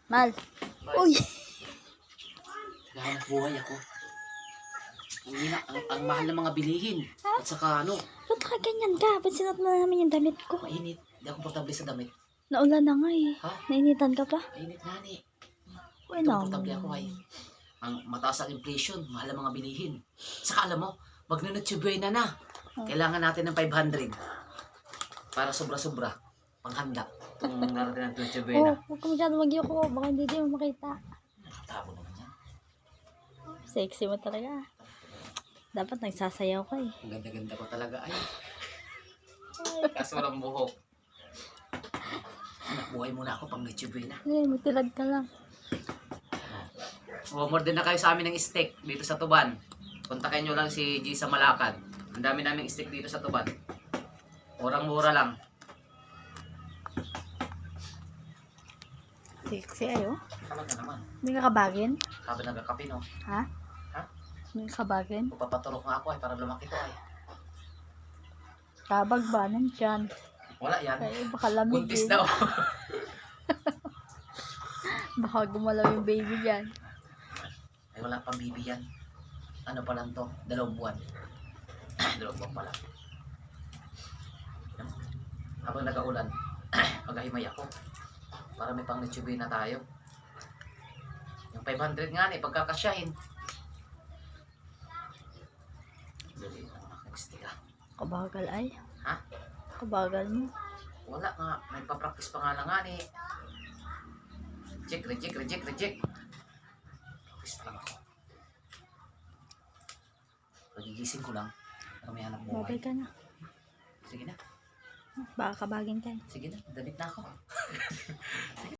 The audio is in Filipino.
Mal. Uy. Naghahanap buhay ako. Ang mahal ng mga bilihin. At saka Ba't ka ganyan ka? Ba't sinuot mo na namin yung damit ko? mainit. Hindi ako komportable sa damit. Naulan na nga eh. Ha? Nainitan ka pa? Mainit nga ni. Uy, Ito, no. komportable ako ay. Ang mataas ang inflation, mahal ang mga bilihin. Saka alam mo, magnanutsubuena na. Kailangan natin ng 500. Para sobra-sobra. Panghanda. Kung narating ng Oh, nutsubuena. huwag ka masyado mag-yoko. Baka hindi mo makita. Nakatabo naman yan. Sexy mo talaga. Dapat nagsasayaw ka eh. Ang ganda-ganda ko talaga ay. Kaso walang buhok. Anak, buhay muna ako pang nutsubuena. Eh, magtilad ka lang. Umorder na kayo sa amin ng steak dito sa Tuban. Kontakin nyo lang si G sa Malakad. Ang dami naming steak dito sa Tuban. Murang-mura lang. Sexy ayo. Talaga naman. Hindi ka kabagin? Habang nagkakape, no? Ha? Ha? Hindi ka kabagin? Papaturok nga ako ay para lumaki to ay. Kabag ba? Nandyan. Wala yan. Ay, baka lamig Buntis eh. daw. Baka gumalaw yung baby dyan. Ay wala pang bibi yan. Ano pa lang to? 2 buwan. 2 buwan pa lang. Habang nag-aulan, maghahimay ako. Para may pang nitsubi na tayo. Yung 500 nga ni, pagkakasyahin. Dali na nakag-stick ah. Kabagal ay. Ha? Kabagal mo. Wala nga, nagpa-practice pa nga lang nga ni. Reject. Practice pa lang ako. Pagigising ko lang, para may anak buhay. Babay ka na. Sige na, Baka kabagin ka eh. sige na, damit na ako. Sige